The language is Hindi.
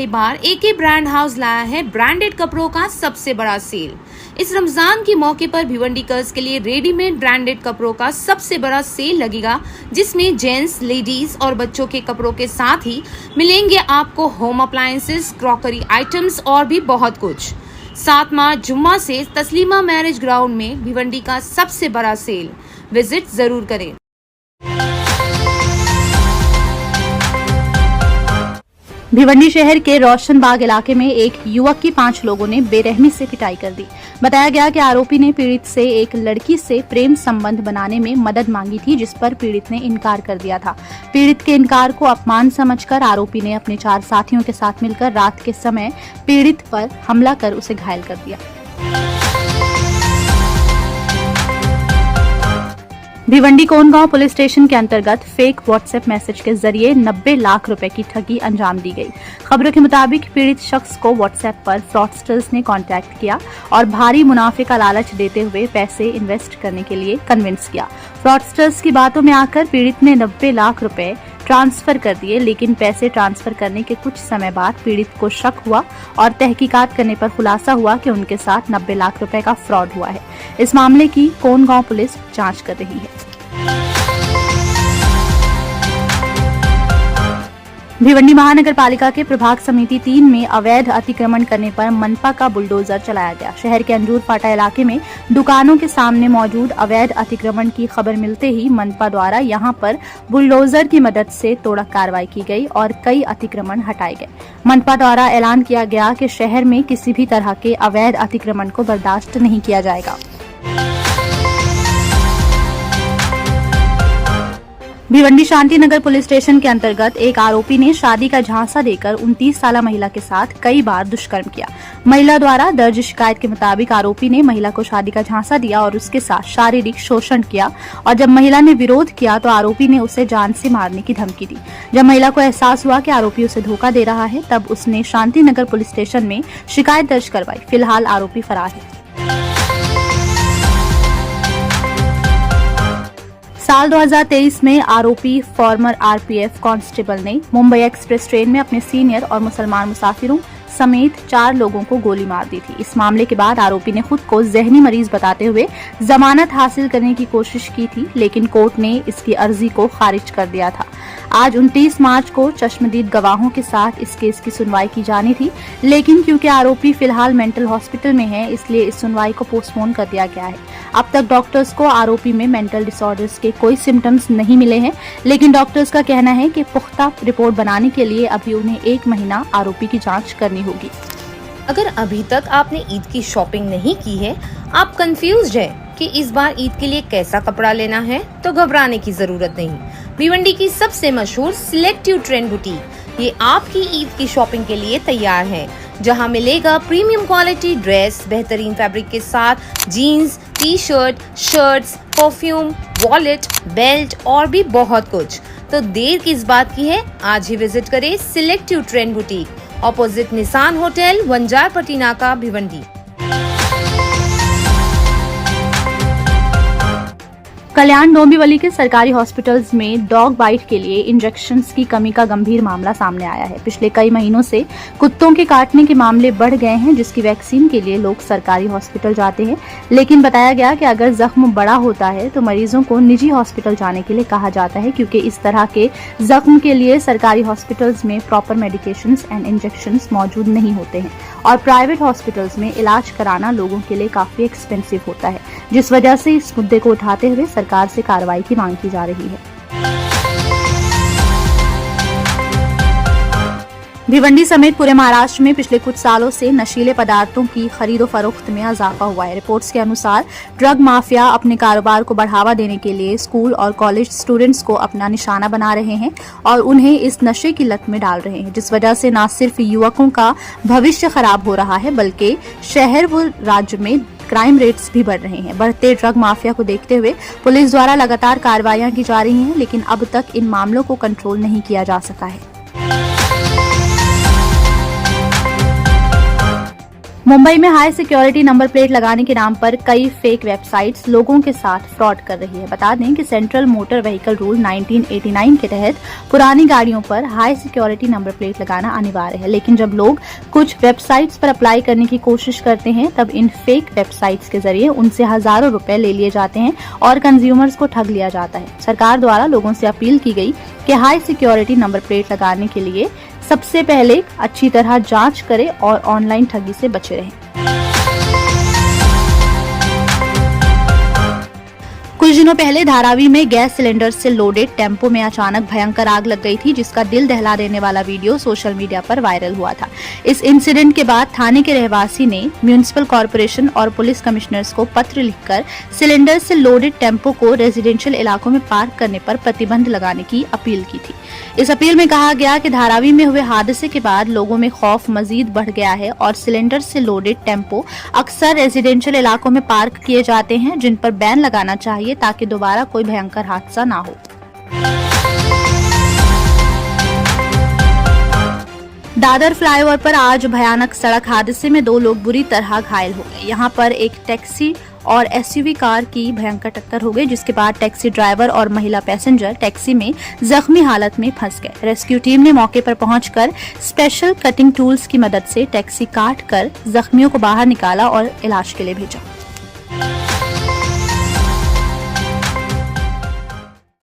पहली बार एके ब्रांड हाउस लाया है ब्रांडेड कपड़ों का सबसे बड़ा सेल। इस रमजान के मौके पर भिवंडीकर्स के लिए रेडीमेड ब्रांडेड कपड़ों का सबसे बड़ा सेल लगेगा, जिसमें जेंट्स, लेडीज और बच्चों के कपड़ों के साथ ही मिलेंगे आपको होम अप्लायंसेस, क्रॉकरी आइटम्स और भी बहुत कुछ। 7 मार्च जुम्मा से तस्लीमा मैरिज ग्राउंड में भिवंडी का सबसे बड़ा सेल, विजिट जरूर करें। भिवंडी शहर के रोशनबाग इलाके में एक युवक की 5 लोगों ने बेरहमी से पिटाई कर दी। बताया गया कि आरोपी ने पीड़ित से एक लड़की से प्रेम संबंध बनाने में मदद मांगी थी, जिस पर पीड़ित ने इनकार कर दिया था। पीड़ित के इनकार को अपमान समझकर आरोपी ने अपने 4 साथियों के साथ मिलकर रात के समय पीड़ित पर हमला कर उसे घायल कर दिया। भिवंडी कोनगांव पुलिस स्टेशन के अंतर्गत फेक व्हाट्सएप मैसेज के जरिए 90 लाख रुपए की ठगी अंजाम दी गई। खबरों के मुताबिक पीड़ित शख्स को व्हाट्सएप पर फ्रॉडस्टर्स ने कांटेक्ट किया और भारी मुनाफे का लालच देते हुए पैसे इन्वेस्ट करने के लिए कन्विंस किया। फ्रॉडस्टर्स की बातों में आकर पीड़ित ने 90 लाख रुपए ट्रांसफर कर दिए, लेकिन पैसे ट्रांसफर करने के कुछ समय बाद पीड़ित को शक हुआ और तहकीकात करने पर खुलासा हुआ कि उनके साथ 90 लाख रुपए का फ्रॉड हुआ है। इस मामले की कोनगांव पुलिस जांच कर रही है। भिवंडी महानगर पालिका के प्रभाग समिति 3 में अवैध अतिक्रमण करने पर मनपा का बुलडोजर चलाया गया। शहर के अंजूर फाटा इलाके में दुकानों के सामने मौजूद अवैध अतिक्रमण की खबर मिलते ही मनपा द्वारा यहां पर बुलडोजर की मदद से तोड़क कार्रवाई की गई और कई अतिक्रमण हटाए गए। मनपा द्वारा ऐलान किया गया कि शहर में किसी भी तरह के अवैध अतिक्रमण को बर्दाश्त नहीं किया जाएगा। भिवंडी शांतिनगर पुलिस स्टेशन के अंतर्गत एक आरोपी ने शादी का झांसा देकर 29 साल महिला के साथ कई बार दुष्कर्म किया। महिला द्वारा दर्ज शिकायत के मुताबिक आरोपी ने महिला को शादी का झांसा दिया और उसके साथ शारीरिक शोषण किया और जब महिला ने विरोध किया तो आरोपी ने उसे जान से मारने की धमकी दी। जब महिला को एहसास हुआ कि आरोपी उसे धोखा दे रहा है, तब उसने शांतिनगर पुलिस स्टेशन में शिकायत दर्ज करवाई। फिलहाल आरोपी फरार है। साल 2023 में आरोपी फॉर्मर आरपीएफ कांस्टेबल ने मुंबई एक्सप्रेस ट्रेन में अपने सीनियर और मुसलमान मुसाफिरों समेत 4 लोगों को गोली मार दी थी। इस मामले के बाद आरोपी ने खुद को जहनी मरीज बताते हुए जमानत हासिल करने की कोशिश की थी, लेकिन कोर्ट ने इसकी अर्जी को खारिज कर दिया था। आज 29 मार्च को चश्मदीद गवाहों के साथ इस केस की सुनवाई की जानी थी, लेकिन क्योंकि आरोपी फिलहाल मेंटल हॉस्पिटल में है, इसलिए इस सुनवाई को पोस्टपोन कर दिया गया है। अब तक डॉक्टर्स को आरोपी में मेंटल डिसऑर्डर्स के कोई सिम्टम्स नहीं मिले हैं, लेकिन डॉक्टर्स का कहना है कि पुख्ता रिपोर्ट बनाने के लिए अभी उन्हें 1 महीना आरोपी की जांच करनी होगी। अगर अभी तक आपने ईद की शॉपिंग नहीं की है, आप कंफ्यूज्ड है कि इस बार ईद के लिए कैसा कपड़ा लेना है, तो घबराने की जरूरत नहीं। भिवंडी की सबसे मशहूर सिलेक्टिव ट्रेंड बुटीक ये आपकी ईद की शॉपिंग के लिए तैयार है, जहां मिलेगा प्रीमियम क्वालिटी ड्रेस, बेहतरीन फैब्रिक के साथ jeans, t-shirt, shirts, perfume, wallet, belt और भी बहुत कुछ। तो देर किस बात की है, आज ही विजिट करें selective trend boutique, opposite Nissan hotel, Vanjarpatti नाका, भिवंडी। कल्याण डोंबिवली के सरकारी हॉस्पिटल्स में डॉग बाइट के लिए इंजेक्शंस की कमी का गंभीर मामला सामने आया है। पिछले कई महीनों से कुत्तों के काटने के मामले बढ़ गए हैं, जिसकी वैक्सीन के लिए लोग सरकारी हॉस्पिटल जाते हैं, लेकिन बताया गया कि अगर जख्म बड़ा होता है तो मरीजों को निजी हॉस्पिटल जाने के लिए कहा जाता है, क्योंकि इस तरह के जख्म के लिए सरकारी हॉस्पिटल्स में प्रॉपर मेडिकेशंस एंड इंजेक्शंस मौजूद नहीं होते हैं और प्राइवेट हॉस्पिटल्स में इलाज कराना लोगों के लिए काफी एक्सपेंसिव होता है, जिस वजह से इस मुद्दे को उठाते हुए सरकार से कार्रवाई की मांग की जा रही है। भिवंडी समेत पूरे महाराष्ट्र में पिछले कुछ सालों से नशीले पदार्थों की खरीदो फरोख्त में इजाफा हुआ है। रिपोर्ट्स के अनुसार ड्रग माफिया अपने कारोबार को बढ़ावा देने के लिए स्कूल और कॉलेज स्टूडेंट्स को अपना निशाना बना रहे हैं और उन्हें इस नशे की लत में डाल रहे हैं, जिस वजह से न सिर्फ युवकों का भविष्य खराब हो रहा है, बल्कि शहर व राज्य में क्राइम रेट्स भी बढ़ रहे हैं। बढ़ते ड्रग माफिया को देखते हुए पुलिस द्वारा लगातार कार्रवाइयां की जा रही हैं, लेकिन अब तक इन मामलों को कंट्रोल नहीं किया जा सका है। मुंबई में हाई सिक्योरिटी नंबर प्लेट लगाने के नाम पर कई फेक वेबसाइट्स लोगों के साथ फ्रॉड कर रही है। बता दें कि सेंट्रल मोटर व्हीकल रूल 1989 के तहत पुरानी गाड़ियों पर हाई सिक्योरिटी नंबर प्लेट लगाना अनिवार्य है, लेकिन जब लोग कुछ वेबसाइट्स पर अप्लाई करने की कोशिश करते हैं तब इन फेक वेबसाइट्स के जरिए उनसे हजारों रुपए ले लिए जाते हैं और कंज्यूमर्स को ठग लिया जाता है। सरकार द्वारा लोगों से अपील की गई कि हाई सिक्योरिटी नंबर प्लेट लगाने के लिए सबसे पहले अच्छी तरह जांच करें और ऑनलाइन ठगी से बचे रहें। कुछ दिनों पहले धारावी में गैस सिलेंडर से लोडेड टेम्पो में अचानक भयंकर आग लग गई थी, जिसका दिल दहला देने वाला वीडियो सोशल मीडिया पर वायरल हुआ था। इस इंसिडेंट के बाद थाने के रहवासी ने म्युनिसिपल कॉर्पोरेशन और पुलिस कमिश्नर्स को पत्र लिखकर सिलेंडर से लोडेड टेम्पो को रेजिडेंशियल इलाकों में पार्क करने पर प्रतिबंध लगाने की अपील की थी। इस अपील में कहा गया कि धारावी में हुए हादसे के बाद लोगों में खौफ मजीद बढ़ गया है और सिलेंडर से लोडेड टेम्पो अक्सर रेजिडेंशियल इलाकों में पार्क किए जाते हैं, जिन पर बैन लगाना चाहिए ताकि दोबारा कोई भयंकर हादसा ना हो। दादर फ्लाईओवर पर आज भयानक सड़क हादसे में 2 लोग बुरी तरह घायल हो गए। यहां पर एक टैक्सी और एसयूवी कार की भयंकर टक्कर हो गई, जिसके बाद टैक्सी ड्राइवर और महिला पैसेंजर टैक्सी में जख्मी हालत में फंस गए। रेस्क्यू टीम ने मौके पर पहुंचकर स्पेशल कटिंग टूल्स की मदद से टैक्सी काट कर जख्मियों को बाहर निकाला और इलाज के लिए भेजा।